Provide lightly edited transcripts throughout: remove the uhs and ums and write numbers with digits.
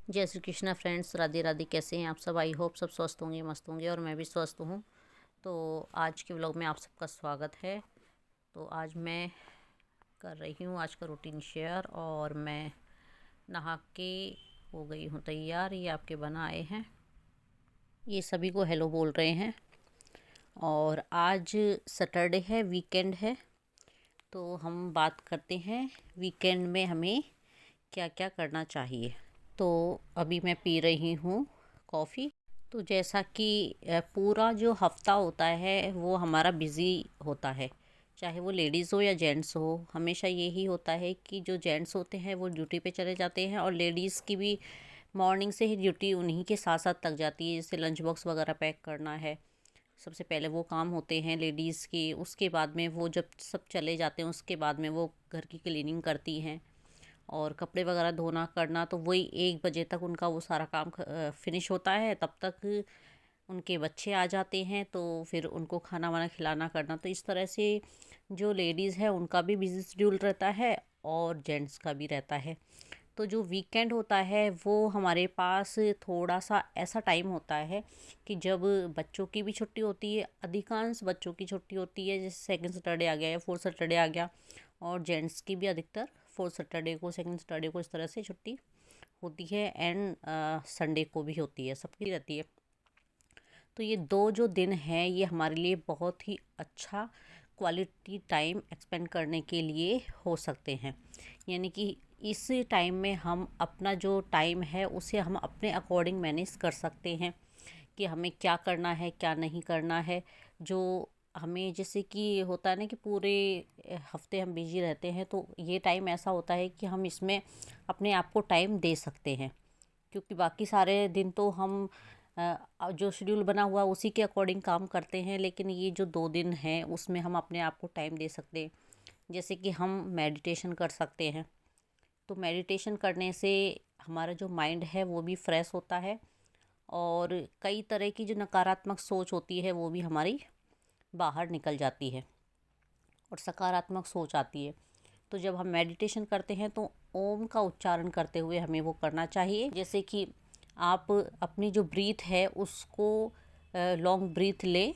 जय श्री कृष्णा फ्रेंड्स, राधे राधे। कैसे हैं आप सब? आई होप सब स्वस्थ होंगे, मस्त होंगे, और मैं भी स्वस्थ हूँ। तो आज के व्लॉग में आप सबका स्वागत है। तो आज मैं कर रही हूँ आज का रूटीन शेयर, और मैं नहा के हो गई हूँ तैयार। ये आपके बना आए हैं, ये सभी को हेलो बोल रहे हैं। और आज सैटरडे है, वीकेंड है, तो हम बात करते हैं वीकेंड में हमें क्या क्या करना चाहिए। तो अभी मैं पी रही हूँ कॉफ़ी। तो जैसा कि पूरा जो हफ्ता होता है वो हमारा बिज़ी होता है, चाहे वो लेडीज़ हो या जेंट्स हो। हमेशा यही होता है कि जो जेंट्स होते हैं वो ड्यूटी पे चले जाते हैं, और लेडीज़ की भी मॉर्निंग से ही ड्यूटी उन्हीं के साथ साथ तक जाती है। जैसे लंच बॉक्स वगैरह पैक करना है, सबसे पहले वो काम होते हैं लेडीज़ के। उसके बाद में वो जब सब चले जाते हैं उसके बाद में वो घर की क्लीनिंग करती हैं, और कपड़े वगैरह धोना करना। तो वही 1 बजे तक उनका वो सारा काम फिनिश होता है। तब तक उनके बच्चे आ जाते हैं, तो फिर उनको खाना वाना खिलाना करना। तो इस तरह से जो लेडीज़ है उनका भी बिजी शेड्यूल रहता है, और जेंट्स का भी रहता है। तो जो वीकेंड होता है वो हमारे पास थोड़ा सा ऐसा टाइम होता है कि जब बच्चों की भी छुट्टी होती है, अधिकांश बच्चों की छुट्टी होती है। जैसे सेकंड सैटरडे आ गया या फोर्थ सैटरडे आ गया, और जेंट्स की भी अधिकतर फोर्थ सैटरडे को, सेकंड सैटरडे को इस तरह से छुट्टी होती है। एंड संडे को भी होती है, सबकी रहती है। तो ये 2 जो दिन हैं ये हमारे लिए बहुत ही अच्छा क्वालिटी टाइम एक्सपेंड करने के लिए हो सकते हैं। यानी कि इस टाइम में हम अपना जो टाइम है उसे हम अपने अकॉर्डिंग मैनेज कर सकते हैं कि हमें क्या करना है, क्या नहीं करना है। जो हमें जैसे कि होता है ना कि पूरे हफ्ते हम बिजी रहते हैं, तो ये टाइम ऐसा होता है कि हम इसमें अपने आप को टाइम दे सकते हैं। क्योंकि बाकी सारे दिन तो हम जो शेड्यूल बना हुआ उसी के अकॉर्डिंग काम करते हैं, लेकिन ये जो 2 दिन हैं उसमें हम अपने आप को टाइम दे सकते हैं। जैसे कि हम मेडिटेशन कर सकते हैं। तो मेडिटेशन करने से हमारा जो माइंड है वो भी फ्रेश होता है, और कई तरह की जो नकारात्मक सोच होती है वो भी हमारी बाहर निकल जाती है, और सकारात्मक सोच आती है। तो जब हम मेडिटेशन करते हैं तो ओम का उच्चारण करते हुए हमें वो करना चाहिए। जैसे कि आप अपनी जो ब्रीथ है उसको लॉन्ग ब्रीथ लें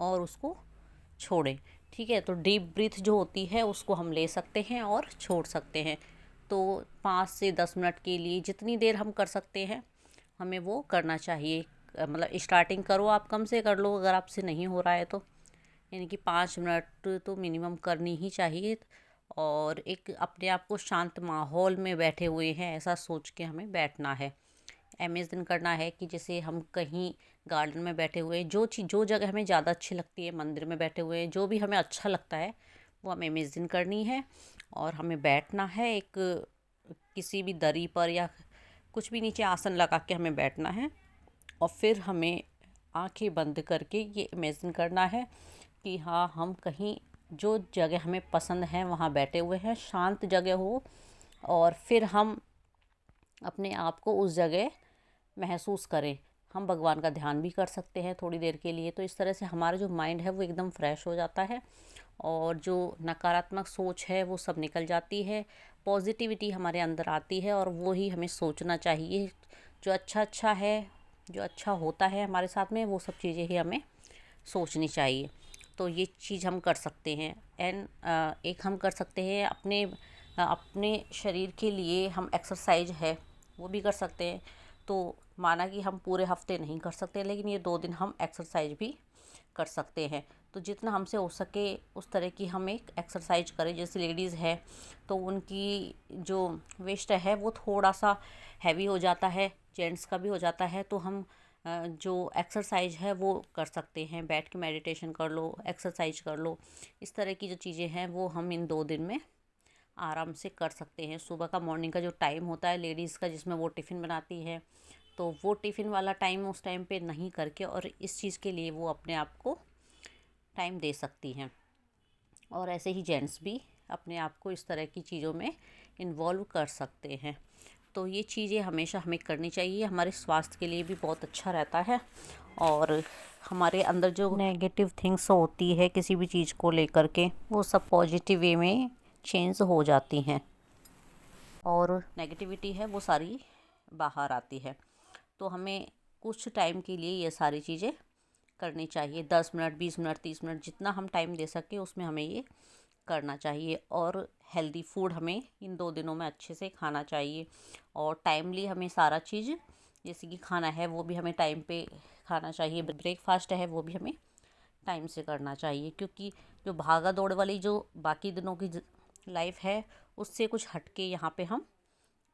और उसको छोड़ें। ठीक है, तो डीप ब्रीथ जो होती है उसको हम ले सकते हैं और छोड़ सकते हैं। तो 5 से 10 मिनट के लिए जितनी देर हम कर सकते हैं हमें वो करना चाहिए। मतलब स्टार्टिंग करो, आप कम से कर लो अगर आपसे नहीं हो रहा है तो। यानी कि 5 मिनट तो मिनिमम करनी ही चाहिए। और एक अपने आप को शांत माहौल में बैठे हुए हैं ऐसा सोच के हमें बैठना है। इमेजिन करना है कि जैसे हम कहीं गार्डन में बैठे हुए हैं, जो जगह हमें ज़्यादा अच्छी लगती है, मंदिर में बैठे हुए हैं, जो भी हमें अच्छा लगता है वो हमें इमेजिन करनी है। और हमें बैठना है एक किसी भी दरी पर, या कुछ भी नीचे आसन लगा के हमें बैठना है। और फिर हमें आंखें बंद करके ये इमेजिन करना है कि हाँ, हम कहीं जो जगह हमें पसंद है वहाँ बैठे हुए हैं, शांत जगह हो। और फिर हम अपने आप को उस जगह महसूस करें। हम भगवान का ध्यान भी कर सकते हैं थोड़ी देर के लिए। तो इस तरह से हमारा जो माइंड है वो एकदम फ्रेश हो जाता है, और जो नकारात्मक सोच है वो सब निकल जाती है। पॉजिटिविटी हमारे अंदर आती है, और वो ही हमें सोचना चाहिए। जो अच्छा है, जो अच्छा होता है हमारे साथ में, वो सब चीज़ें ही हमें सोचनी चाहिए। तो ये चीज़ हम कर सकते हैं। एंड एक हम कर सकते हैं अपने शरीर के लिए हम एक्सरसाइज है वो भी कर सकते हैं। तो माना कि हम पूरे हफ्ते नहीं कर सकते, लेकिन ये 2 दिन हम एक्सरसाइज भी कर सकते हैं। तो जितना हमसे हो सके उस तरह की हम एक एक्सरसाइज करें। जैसे लेडीज़ है तो उनकी जो वेस्ट है वो थोड़ा सा हैवी हो जाता है, जेंट्स का भी हो जाता है। तो हम जो एक्सरसाइज है वो कर सकते हैं। बैठ के मेडिटेशन कर लो, एक्सरसाइज कर लो। इस तरह की जो चीज़ें हैं वो हम इन 2 दिन में आराम से कर सकते हैं। सुबह का मॉर्निंग का जो टाइम होता है लेडीज़ का, जिसमें वो टिफ़िन बनाती है, तो वो टिफ़िन वाला टाइम उस टाइम पे नहीं करके, और इस चीज़ के लिए वो अपने आप को टाइम दे सकती हैं। और ऐसे ही जेंट्स भी अपने आप को इस तरह की चीज़ों में इन्वॉल्व कर सकते हैं। तो ये चीज़ें हमेशा हमें करनी चाहिए, हमारे स्वास्थ्य के लिए भी बहुत अच्छा रहता है। और हमारे अंदर जो नेगेटिव थिंग्स होती है किसी भी चीज़ को लेकर के, वो सब पॉजिटिव वे में चेंज हो जाती हैं, और नेगेटिविटी है वो सारी बाहर आती है। तो हमें कुछ टाइम के लिए ये सारी चीज़ें करनी चाहिए। 10 मिनट, 20 मिनट, 30 मिनट, जितना हम टाइम दे सकें उसमें हमें ये करना चाहिए। और हेल्दी फूड हमें इन 2 दिनों में अच्छे से खाना चाहिए। और टाइमली हमें सारा चीज़, जैसे कि खाना है वो भी हमें टाइम पे खाना चाहिए। ब्रेकफास्ट है वो भी हमें टाइम से करना चाहिए, क्योंकि जो भागा दौड़ वाली जो बाकी दिनों की लाइफ है उससे कुछ हटके यहाँ पे हम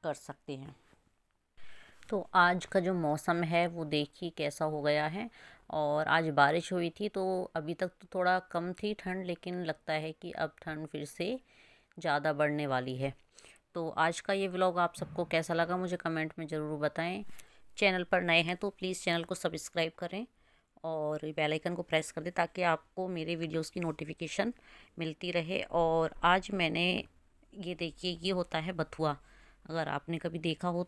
कर सकते हैं। तो आज का जो मौसम है वो देखिए कैसा हो गया है। और आज बारिश हुई थी, तो अभी तक तो थोड़ा कम थी ठंड, लेकिन लगता है कि अब ठंड फिर से ज़्यादा बढ़ने वाली है। तो आज का ये व्लॉग आप सबको कैसा लगा मुझे कमेंट में ज़रूर बताएं। चैनल पर नए हैं तो प्लीज़ चैनल को सब्सक्राइब करें और बेल आइकन को प्रेस कर दें, ताकि आपको मेरे वीडियोस की नोटिफिकेशन मिलती रहे। और आज मैंने ये देखिए, ये होता है बथुआ, अगर आपने कभी देखा हो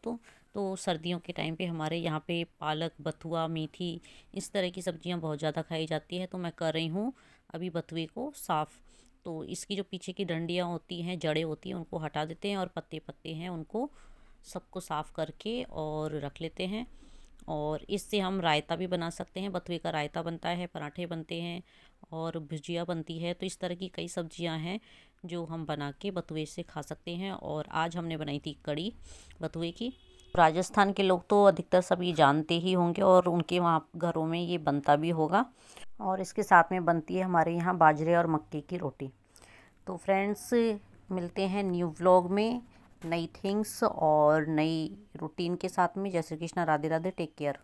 तो सर्दियों के टाइम पे हमारे यहाँ पे पालक, बथुआ, मेथी, इस तरह की सब्जियाँ बहुत ज़्यादा खाई जाती है। तो मैं कर रही हूँ अभी बथुए को साफ़। तो इसकी जो पीछे की डंडियाँ होती हैं, जड़ें होती हैं, उनको हटा देते हैं और पत्ते पत्ते हैं उनको सबको साफ़ करके और रख लेते हैं। और इससे हम रायता भी बना सकते हैं। बथुए का रायता बनता है, पराठे बनते हैं और भुजिया बनती है। तो इस तरह की कई सब्जियां हैं जो हम बना के बथुए से खा सकते हैं। और आज हमने बनाई थी कड़ी बथुए की। राजस्थान के लोग तो अधिकतर सब ये जानते ही होंगे और उनके वहाँ घरों में ये बनता भी होगा। और इसके साथ में बनती है हमारे यहाँ बाजरे और मक्के की रोटी। तो फ्रेंड्स, मिलते हैं न्यू व्लॉग में नई थिंग्स और नई रूटीन के साथ में। जय श्री कृष्णा, राधे राधे, टेक केयर।